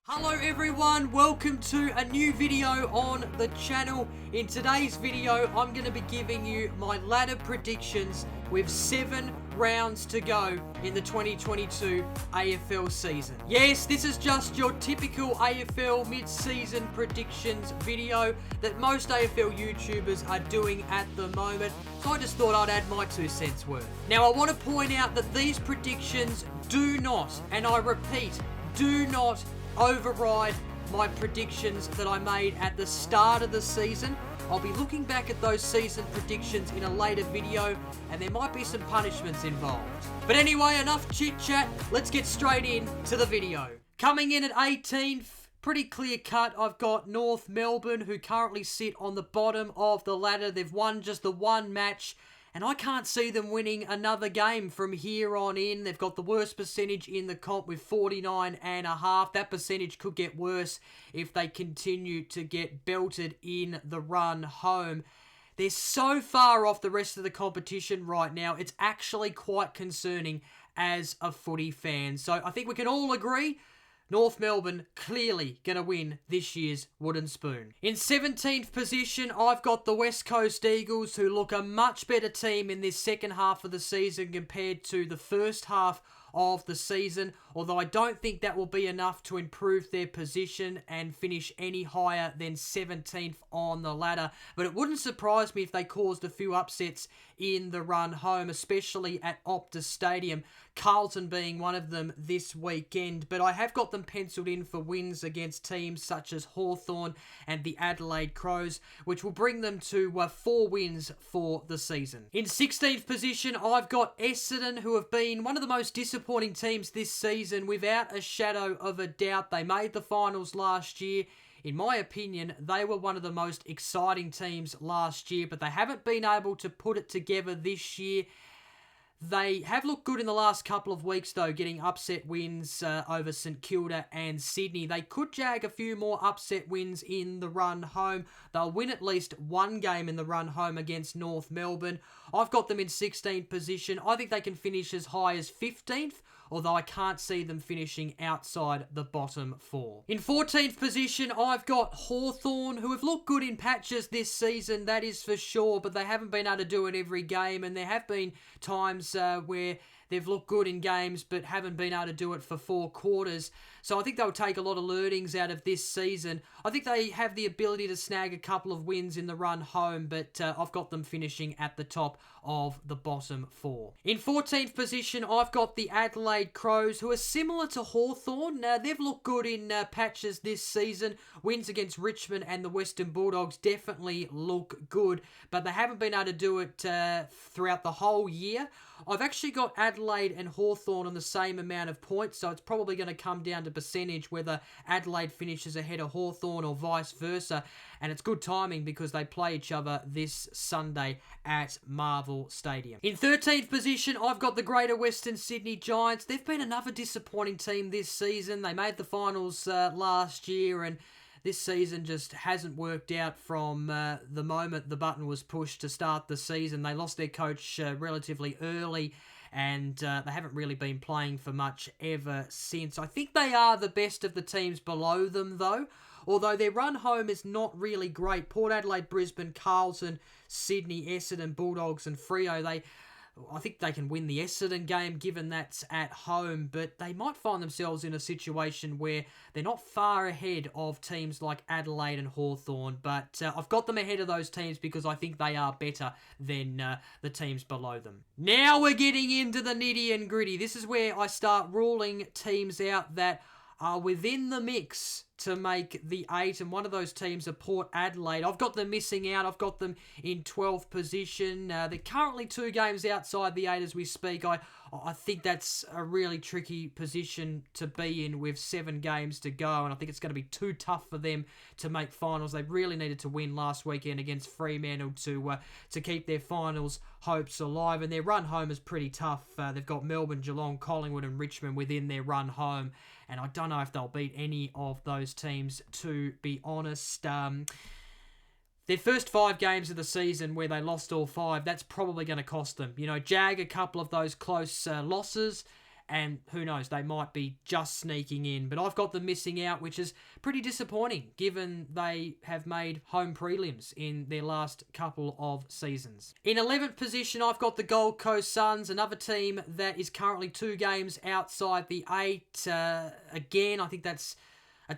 Hello everyone, welcome to a new video on the channel. In today's video, I'm going to be giving you my ladder predictions with 7 rounds to go in the 2022 AFL season. Yes, this is just your typical AFL mid-season predictions video that most AFL YouTubers are doing at the moment. So I just thought I'd add my 2 cents worth. Now I want to point out that these predictions do not, and I repeat, do not override my predictions that I made at the start of the season. I'll be looking back at those season predictions in a later video, and there might be some punishments involved. But anyway, enough chit chat, let's get straight into the video. Coming in at 18th, pretty clear cut, I've got North Melbourne, who currently sit on the bottom of the ladder. They've won just the one match, and I can't see them winning another game from here on in. They've got the worst percentage in the comp with 49.5. That percentage could get worse if they continue to get belted in the run home. They're so far off the rest of the competition right now. It's actually quite concerning as a footy fan. So I think we can all agree North Melbourne clearly going to win this year's wooden spoon. In 17th position, I've got the West Coast Eagles, who look a much better team in this second half of the season compared to the first half of the season, although I don't think that will be enough to improve their position and finish any higher than 17th on the ladder. But it wouldn't surprise me if they caused a few upsets in the run home, especially at Optus Stadium, Carlton being one of them this weekend. But I have got them penciled in for wins against teams such as Hawthorn and the Adelaide Crows, which will bring them to 4 wins for the season. In 16th position, I've got Essendon, who have been one of the most disappointing teams this season without a shadow of a doubt. They made the finals last year. In my opinion, they were one of the most exciting teams last year, but they haven't been able to put it together this year. They have looked good in the last couple of weeks, though, getting upset wins over St Kilda and Sydney. They could jag a few more upset wins in the run home. They'll win at least one game in the run home against North Melbourne. I've got them in 16th position. I think they can finish as high as 15th, although I can't see them finishing outside the bottom 4. In 14th position, I've got Hawthorn, who have looked good in patches this season, that is for sure, but they haven't been able to do it every game, and there have been times where they've looked good in games but haven't been able to do it for 4 quarters. So I think they'll take a lot of learnings out of this season. I think they have the ability to snag a couple of wins in the run home, but I've got them finishing at the top of the bottom 4. In 14th position, I've got the Adelaide Crows, who are similar to Hawthorn. They've looked good in patches this season. Wins against Richmond and the Western Bulldogs definitely look good, but they haven't been able to do it throughout the whole year. I've actually got Adelaide and Hawthorn on the same amount of points, so it's probably going to come down to percentage whether Adelaide finishes ahead of Hawthorn or vice versa. And it's good timing because they play each other this Sunday at Marlboro Stadium. In 13th position, I've got the Greater Western Sydney Giants. They've been another disappointing team this season. They made the finals last year, and this season just hasn't worked out from the moment the button was pushed to start the season. They lost their coach relatively early, and they haven't really been playing for much ever since. I think they are the best of the teams below them, though, although their run home is not really great. Port Adelaide, Brisbane, Carlton, Sydney, Essendon, Bulldogs and Freo, I think they can win the Essendon game given that's at home, but they might find themselves in a situation where they're not far ahead of teams like Adelaide and Hawthorn, but I've got them ahead of those teams because I think they are better than the teams below them. Now we're getting into the nitty and gritty. This is where I start ruling teams out that are within the mix to make the 8, and one of those teams are Port Adelaide. I've got them missing out. I've got them in 12th position. They're currently 2 games outside the 8 as we speak. I think that's a really tricky position to be in with 7 games to go, and I think it's going to be too tough for them to make finals. They really needed to win last weekend against Fremantle to keep their finals hopes alive, and their run home is pretty tough. They've got Melbourne, Geelong, Collingwood and Richmond within their run home, and I don't know if they'll beat any of those teams, to be honest. Their first 5 games of the season where they lost all 5, that's probably going to cost them. Jag a couple of those close losses, and who knows, they might be just sneaking in. But I've got them missing out, which is pretty disappointing given they have made home prelims in their last couple of seasons. In 11th position, I've got the Gold Coast Suns, another team that is currently 2 games outside the 8. Again, I think that's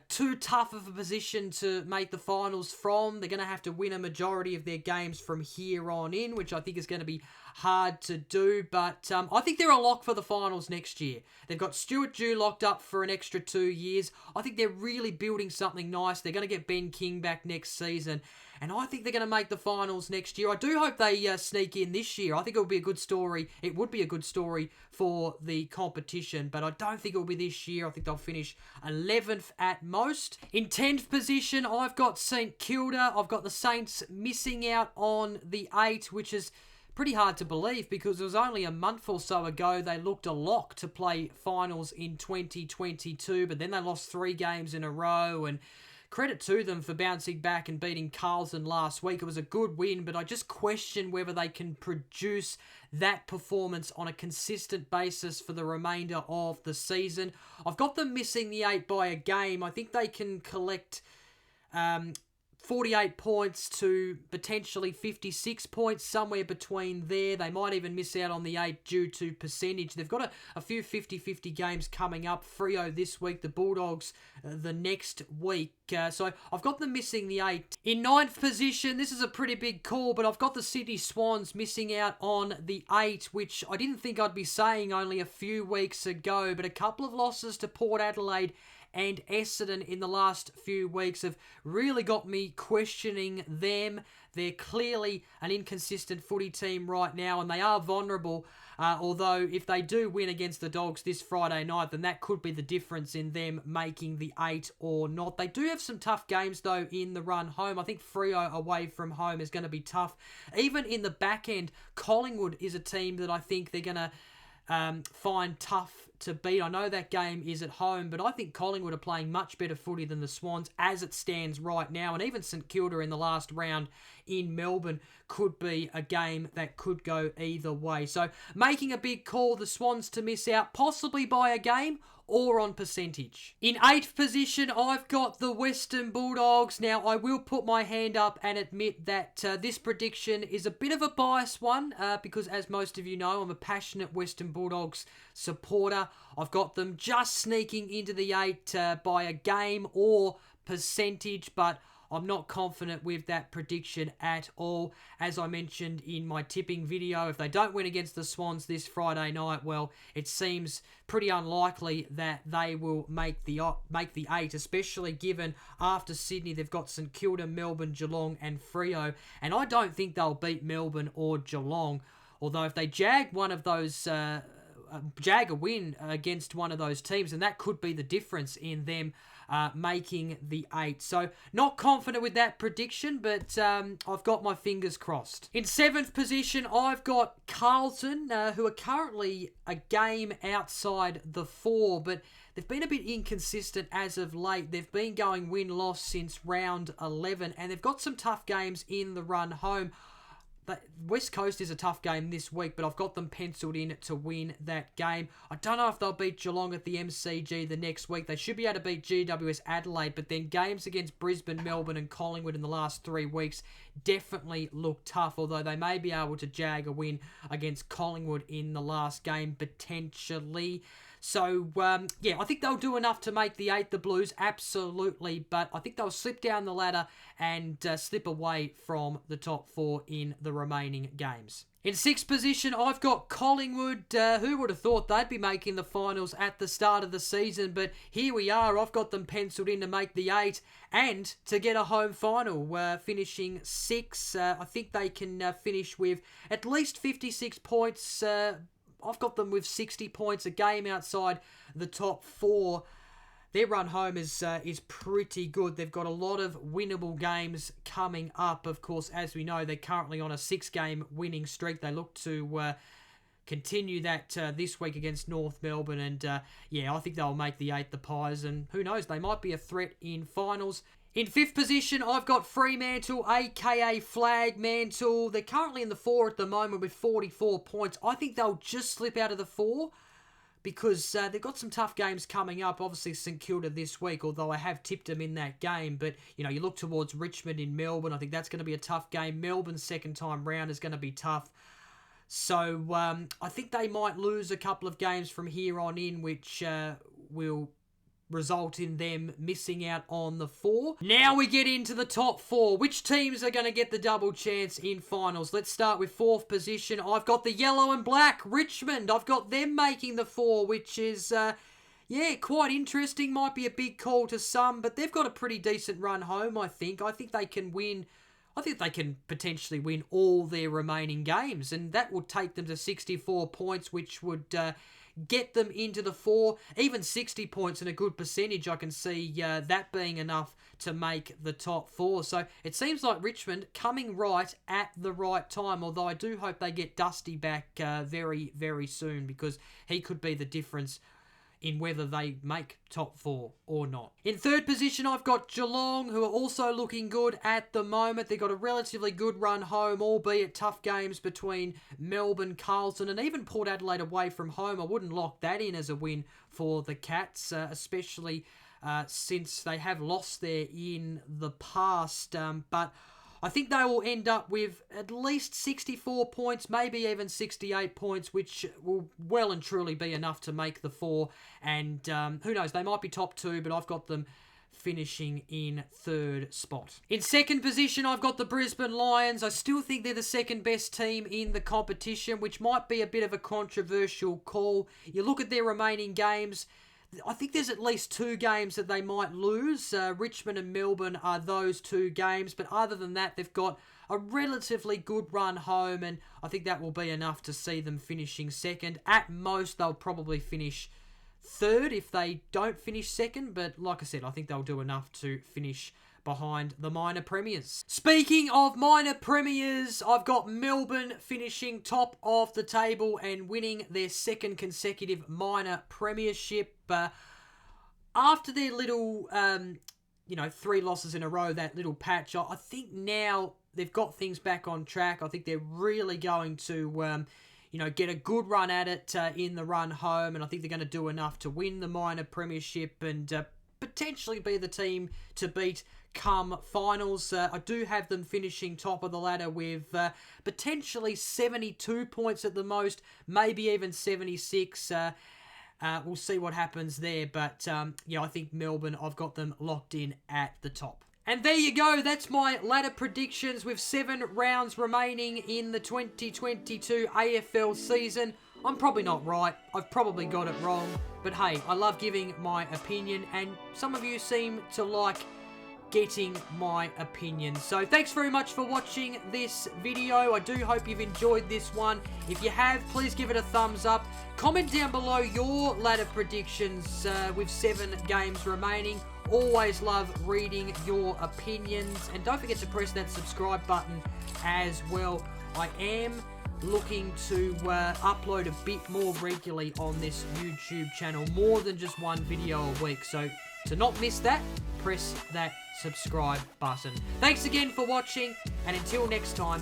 too tough of a position to make the finals from. They're going to have to win a majority of their games from here on in, which I think is going to be hard to do. But I think they're a lock for the finals next year. They've got Stuart Dew locked up for an extra 2 years. I think they're really building something nice. They're going to get Ben King back next season, and I think they're going to make the finals next year. I do hope they sneak in this year. I think it would be a good story. It would be a good story for the competition, but I don't think it will be this year. I think they'll finish 11th at most. In 10th position, I've got St Kilda. I've got the Saints missing out on the 8, which is pretty hard to believe because it was only a month or so ago they looked a lock to play finals in 2022, but then they lost 3 games in a row, and credit to them for bouncing back and beating Carlton last week. It was a good win, but I just question whether they can produce that performance on a consistent basis for the remainder of the season. I've got them missing the 8 by a game. I think they can collect 48 points to potentially 56 points, somewhere between there. They might even miss out on the 8 due to percentage. They've got a few 50-50 games coming up. Freo this week, the Bulldogs the next week. So I've got them missing the 8. In 9th position, this is a pretty big call, but I've got the Sydney Swans missing out on the 8, which I didn't think I'd be saying only a few weeks ago, but a couple of losses to Port Adelaide and Essendon in the last few weeks have really got me questioning them. They're clearly an inconsistent footy team right now, and they are vulnerable. Although, if they do win against the Dogs this Friday night, then that could be the difference in them making the 8 or not. They do have some tough games, though, in the run home. I think Freo away from home is going to be tough. Even in the back end, Collingwood is a team that I think they're going to find tough to beat. I know that game is at home, but I think Collingwood are playing much better footy than the Swans as it stands right now, and even St Kilda in the last round in Melbourne could be a game that could go either way. So making a big call, the Swans to miss out, possibly by a game or on percentage. In 8th position, I've got the Western Bulldogs. Now, I will put my hand up and admit that this prediction is a bit of a biased one because, as most of you know, I'm a passionate Western Bulldogs supporter. I've got them just sneaking into the 8 by a game or percentage, but I'm not confident with that prediction at all. As I mentioned in my tipping video, if they don't win against the Swans this Friday night, well, it seems pretty unlikely that they will make the 8, especially given after Sydney they've got St Kilda, Melbourne, Geelong and Freo, and I don't think they'll beat Melbourne or Geelong. Although if they jag one of those jag a win against one of those teams, and that could be the difference in them making the 8. So not confident with that prediction, but I've got my fingers crossed. In 7th position, I've got Carlton, who are currently a game outside the 4, but they've been a bit inconsistent as of late. They've been going win-loss since round 11, and they've got some tough games in the run home. West Coast is a tough game this week, but I've got them penciled in to win that game. I don't know if they'll beat Geelong at the MCG the next week. They should be able to beat GWS Adelaide, but then games against Brisbane, Melbourne and Collingwood in the last 3 weeks definitely look tough, although they may be able to jag a win against Collingwood in the last game, potentially. So, yeah, I think they'll do enough to make the 8, the Blues, absolutely, but I think they'll slip down the ladder and slip away from the top 4 in the remaining games. In 6th position, I've got Collingwood. Who would have thought they'd be making the finals at the start of the season, but here we are. I've got them penciled in to make the 8 and to get a home final, finishing 6. I think they can finish with at least 56 points. I've got them with 60 points, a game outside the top 4. Their run home is pretty good. They've got a lot of winnable games coming up. Of course, as we know, they're currently on a 6-game winning streak. They look to continue that this week against North Melbourne. And, yeah, I think they'll make the 8, the Pies. And who knows, they might be a threat in finals. In 5th position, I've got Fremantle, a.k.a. Flagmantle. They're currently in the 4 at the moment with 44 points. I think they'll just slip out of the 4. because they've got some tough games coming up. Obviously, St Kilda this week, although I have tipped them in that game. But, you know, you look towards Richmond in Melbourne. I think that's going to be a tough game. Melbourne's second time round is going to be tough. So I think they might lose a couple of games from here on in, which will result in them missing out on the 4. Now we get into the top 4. Which teams are going to get the double chance in finals? Let's start with 4th position. I've got the yellow and black, Richmond. I've got them making the 4, which is, yeah, quite interesting. Might be a big call to some, but they've got a pretty decent run home, I think. I think they can win. I think they can potentially win all their remaining games, and that would take them to 64 points, which would get them into the 4. Even 60 points and a good percentage, I can see that being enough to make the top 4. So it seems like Richmond coming right at the right time, although I do hope they get Dusty back very, very soon, because he could be the difference in whether they make top 4 or not. In 3rd position, I've got Geelong, who are also looking good at the moment. They've got a relatively good run home, albeit tough games between Melbourne, Carlton, and even Port Adelaide away from home. I wouldn't lock that in as a win for the Cats, especially since they have lost there in the past. But I think they will end up with at least 64 points, maybe even 68 points, which will well and truly be enough to make the 4. And who knows, they might be top 2, but I've got them finishing in 3rd spot. In 2nd position, I've got the Brisbane Lions. I still think they're the second best team in the competition, which might be a bit of a controversial call. You look at their remaining games, I think there's at least 2 games that they might lose. Richmond and Melbourne are those 2 games. But other than that, they've got a relatively good run home. And I think that will be enough to see them finishing 2nd. At most, they'll probably finish 3rd if they don't finish 2nd. But like I said, I think they'll do enough to finish behind the minor premiers. Speaking of minor premiers, I've got Melbourne finishing top of the table and winning their 2nd consecutive minor premiership. After their little, 3 losses in a row, that little patch, I think now they've got things back on track. I think they're really going to, get a good run at it in the run home, and I think they're going to do enough to win the minor premiership and potentially be the team to beat come finals. I do have them finishing top of the ladder with potentially 72 points at the most, maybe even 76. We'll see what happens there, but I think Melbourne, I've got them locked in at the top. And there you go, that's my ladder predictions with 7 rounds remaining in the 2022 AFL season. I'm probably not right, I've probably got it wrong, but hey, I love giving my opinion, and some of you seem to like getting my opinion. So thanks very much for watching this video. I do hope you've enjoyed this one. If you have, please give it a thumbs up. Comment down below your ladder predictions with 7 games remaining. Always love reading your opinions. And don't forget to press that subscribe button as well. I am looking to upload a bit more regularly on this YouTube channel, more than just 1 video a week. So to not miss that, press that subscribe button. Thanks again for watching, and until next time,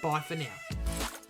bye for now.